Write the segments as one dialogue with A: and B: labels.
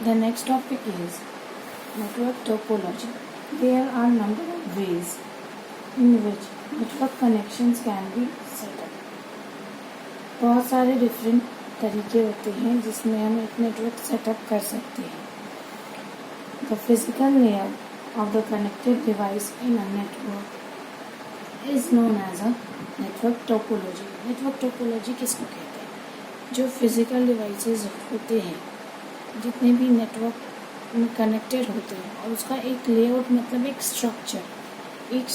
A: The next topic is network topology. There are number of ways in which network connections can be set up. बहुत सारे different तरीके होते हैं जिसमें हम एक नेटवर्क सेटअप कर सकते हैं. The physical layout of the connected device in a network is known as a network topology. Network topology किसको कहते हैं? जो फिजिकल डिवाइसेस होते हैं, जितने भी नेटवर्क में कनेक्टेड होते हैं, और उसका एक लेआउट मतलब एक स्ट्रक्चर, एक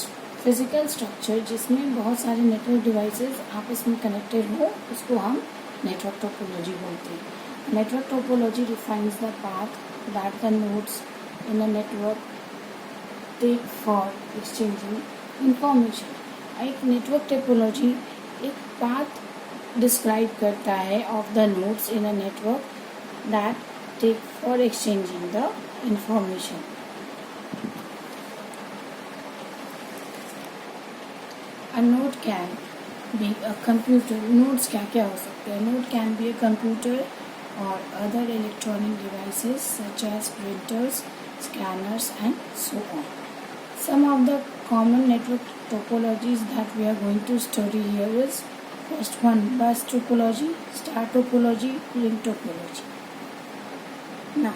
A: फिजिकल स्ट्रक्चर जिसमें बहुत सारे नेटवर्क डिवाइसेस आपस में कनेक्टेड हो, उसको हम नेटवर्क टोपोलॉजी बोलते हैं. Network topology defines the path that the nodes in a network take for exchanging information. एक नेटवर्क टोपोलॉजी एक पाथ डिस्क्राइब करता है of the nodes in a network that take for exchanging the information. A node can be a computer. Nodes क्या हो सकते हैं? Node can be a computer or other electronic devices such as printers, scanners and so on. Some of the common network topologies that we are going to study here is first one, bus topology, star topology, ring topology. Now,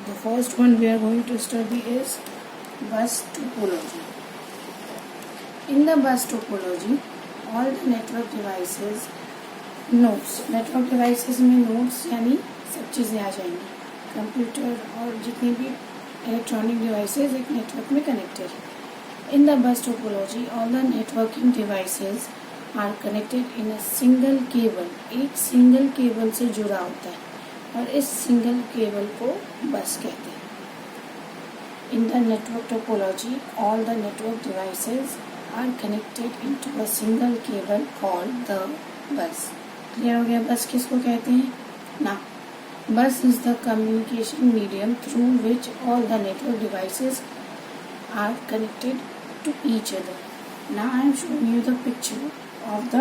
A: the first one we are going to study is bus topology. In the bus topology, all the network devices, nodes, network devices में nodes यानी सब चीज़ें आ जाएंगी. Computer और जितने भी electronic devices एक network में कनेक्टेड है. In the bus topology, all the networking devices are connected in a single cable. एक सिंगल केबल से जुड़ा होता है और इस सिंगल केबल को बस कहते हैं. In the network topology all the network devices are connected into a single cable called the bus. Clear हो गया? बस किसको कहते हैं ना? Bus is the communication medium through which all the network devices are connected to each other. Now I am showing you the picture of the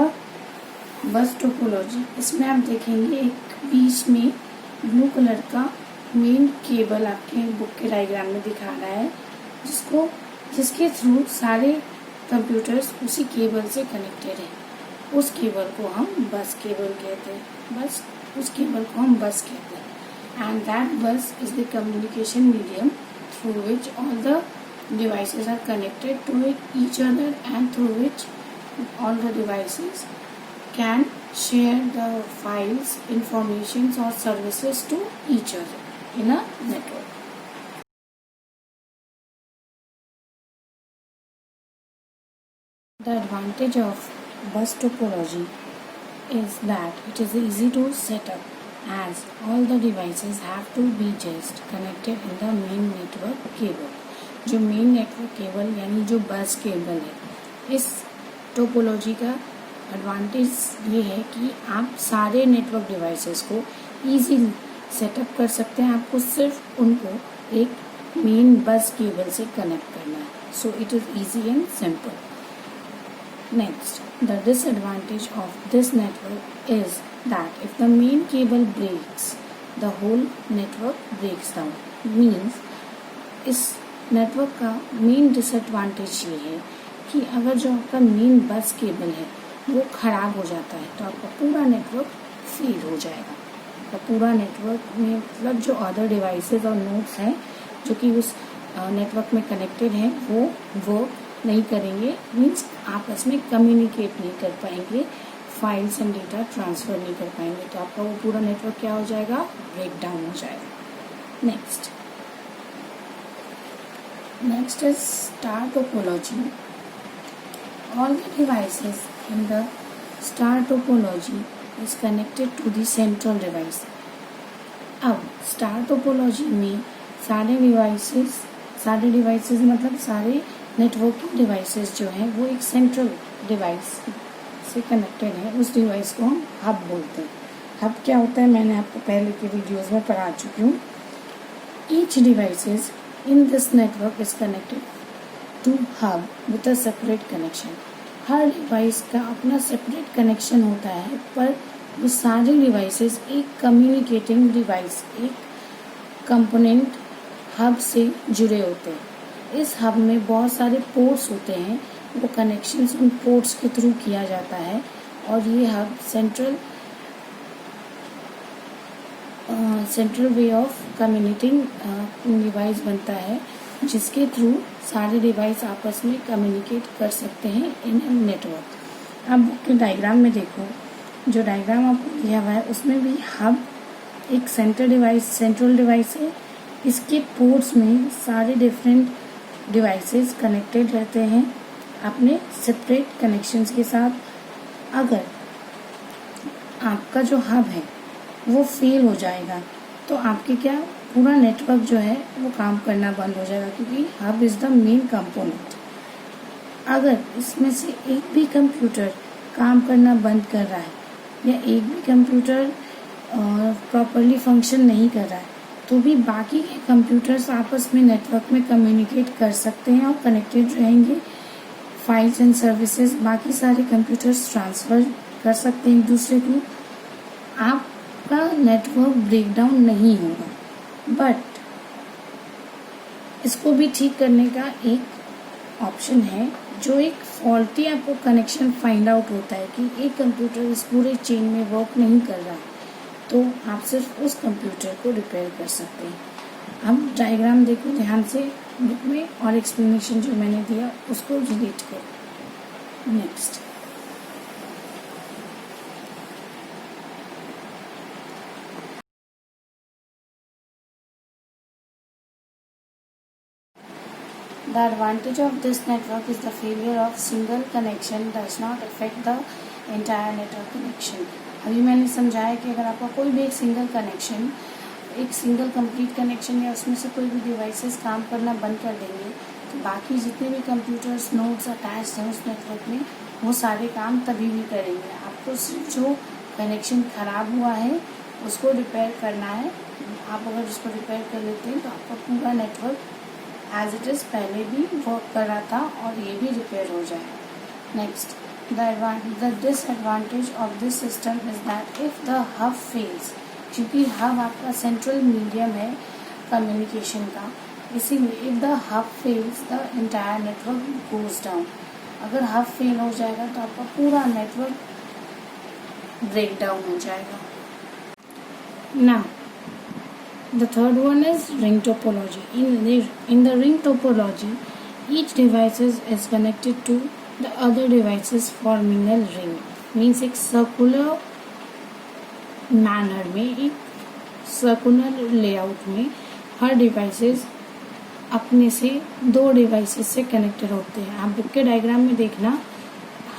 A: bus topology. इसमें आप देखेंगे एक बीच में ब्लू कलर का मेन केबल आपके book के diagram में दिखा रहा है, जिसके थ्रू सारे कंप्यूटर्स उसी केबल से कनेक्टेड है. उस केबल को हम बस केबल कहते हैं. बस उस केबल को हम बस कहते हैं. And that bus is the communication medium through which all the devices are connected to each other and through which all the devices can share the files, informations or services to each other in a network. The advantage of bus topology is that it is easy to set up as all the devices have to be just connected in the main network cable. जो main network cable यानी जो बस cable है, इस topology का advantage ये है कि आप सारे नेटवर्क डिवाइसेस को इजीली सेटअप कर सकते हैं. आपको सिर्फ उनको एक मेन बस केबल से कनेक्ट करना है. So it is easy and simple. Next, the disadvantage of this network is that if the main cable breaks the whole network breaks down. Means इस नेटवर्क का मेन डिसएडवांटेज ये है कि अगर जो आपका मेन बस केबल है वो खराब हो जाता है तो आपका पूरा नेटवर्क फेल हो जाएगा. तो पूरा नेटवर्क में मतलब जो अदर डिवाइसेस और नोड्स हैं जो कि उस नेटवर्क में कनेक्टेड हैं वो वर्क नहीं करेंगे. मीन्स आपस में कम्युनिकेट नहीं कर पाएंगे, फाइल्स एंड डेटा ट्रांसफ़र नहीं कर पाएंगे. तो आपका वो पूरा नेटवर्क क्या हो जाएगा? ब्रेक डाउन हो जाएगा. Next is star topology. All the devices in the star topology is connected to the central device. अब स्टार टोपोलॉजी में सारे डिवाइसेस मतलब सारे नेटवर्किंग डिवाइसेस जो हैं वो एक सेंट्रल डिवाइस से कनेक्टेड है. उस डिवाइस को हम हब बोलते हैं. हब क्या होता है मैंने आपको पहले के वीडियोस में पढ़ा चुकी हूँ. Each devices in this network is connected to hub with a separate connection. हर डिवाइस का अपना सेपरेट कनेक्शन होता है, पर वो सारे डिवाइसेस एक कम्युनिकेटिंग डिवाइस, एक कंपोनेंट हब से जुड़े होते हैं। इस हब में बहुत सारे पोर्ट्स होते हैं, वो कनेक्शंस उन पोर्ट्स के थ्रू किया जाता है और ये hub central way of communicating device बनता है, जिसके थ्रू सारे डिवाइस आपस में कम्युनिकेट कर सकते हैं इन नेटवर्क। आप बुक के डायग्राम में देखो, जो डायग्राम आपको दिया हुआ है उसमें भी हब एक सेंट्रल डिवाइस है। इसके पोर्ट्स में सारे डिफरेंट डिवाइसेस कनेक्टेड रहते हैं अपने सेपरेट कनेक्शंस के साथ। अगर आपका जो हब है वो फेल हो जाएगा तो आपके क्या पूरा नेटवर्क जो है वो काम करना बंद हो जाएगा, क्योंकि hub is the main component. अगर इसमें से एक भी कंप्यूटर काम करना बंद कर रहा है या एक भी कंप्यूटर प्रॉपरली फंक्शन नहीं कर रहा है, तो भी बाकी के कंप्यूटर्स आपस में नेटवर्क में कम्युनिकेट कर सकते हैं और कनेक्टेड रहेंगे। फाइल्स एंड सर्विसेज बाकी सारे कंप्यूटर्स ट्रांसफ़र कर सकते हैं एक दूसरे को। आपका नेटवर्क ब्रेकडाउन नहीं होगा। बट इसको भी ठीक करने का एक ऑप्शन है, जो एक फॉल्टी आपको कनेक्शन फाइंड आउट होता है कि एक कंप्यूटर इस पूरे चेन में वर्क नहीं कर रहा, तो आप सिर्फ उस कंप्यूटर को रिपेयर कर सकते हैं। अब डायग्राम देखो ध्यान से बुक में और एक्सप्लेनेशन जो मैंने दिया उसको रिलेट करो। Next, the advantage of this network is the failure of single connection does not affect the entire network connection। अभी मैंने समझाया कि अगर आपका कोई भी एक सिंगल कंप्लीट कनेक्शन या उसमें से कोई भी डिवाइसेस काम करना बंद कर देंगे, तो बाकी जितने भी कंप्यूटर्स नोड्स अटैच्ड हैं उस नेटवर्क में वो सारे काम तभी भी करेंगे। आपको सिर्फ जो कनेक्शन खराब हुआ है उसको रिपेयर करना है। आप अगर उसको रिपेयर कर लेते हैं तो आपका पूरा नेटवर्क एज इट इज़ पहले भी वर्क कर रहा था और ये भी रिपेयर हो जाएगा। Next, the disadvantage of this system is that if the hub fails, क्योंकि हब आपका सेंट्रल मीडियम है कम्युनिकेशन का, इसीलिए if the hub fails the entire network goes down। अगर हब फेल हो जाएगा तो आपका पूरा नेटवर्क ब्रेक डाउन हो जाएगा। Now, the third one is ring topology। In the ring topology, each device is connected to the other devices forming a ring। Means एक circular manner में, एक सर्कुलर लेआउट में हर डिवाइसेस अपने से दो devices से कनेक्टेड होते हैं। आप बुक के डायग्राम में देखना,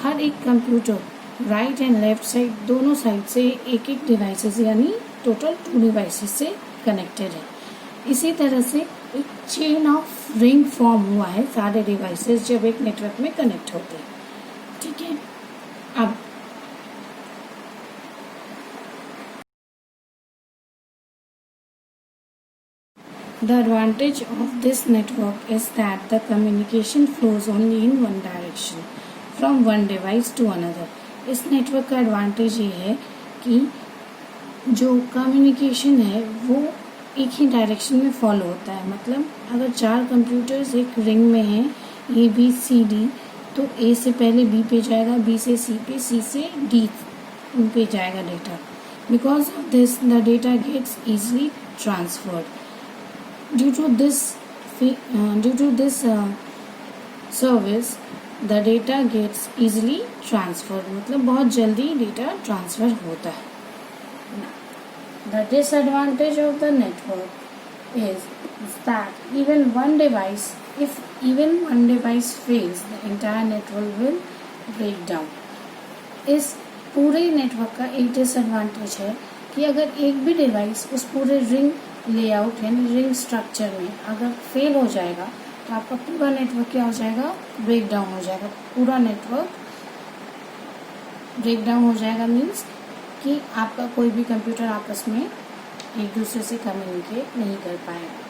A: हर एक computer right and left side दोनों साइड से एक एक डिवाइसेस यानी टोटल 2 डिवाइसेस से कनेक्टेड है। इसी तरह से एक चेन ऑफ रिंग फॉर्म हुआ है सारे डिवाइसेस जब एक नेटवर्क में कनेक्ट होते हैं। ठीक है, अब the advantage of this network is that the communication flows only in one direction from one device to another। इस नेटवर्क का एडवांटेज ये है कि जो कम्युनिकेशन है वो एक ही डायरेक्शन में फॉलो होता है। मतलब अगर 4 कंप्यूटर्स एक रिंग में हैं ABCD, तो A से पहले B पे जाएगा, B से C पे, C से D पे जाएगा data. Because of this the data gets easily transferred. Due to this service the data gets easily transferred, मतलब बहुत जल्दी डेटा ट्रांसफर होता है। The disadvantage of the network is that if even one device fails, the entire network will break down। इस पूरे network का एक disadvantage है कि अगर एक भी डिवाइस उस पूरे रिंग लेआउट यानी रिंग स्ट्रक्चर में अगर फेल हो जाएगा तो आपका पूरा नेटवर्क क्या हो जाएगा, ब्रेक डाउन हो जाएगा। पूरा नेटवर्क ब्रेक डाउन हो जाएगा मीन्स कि आपका कोई भी कंप्यूटर आपस में एक दूसरे से कम्युनिकेट नहीं कर पाएगा।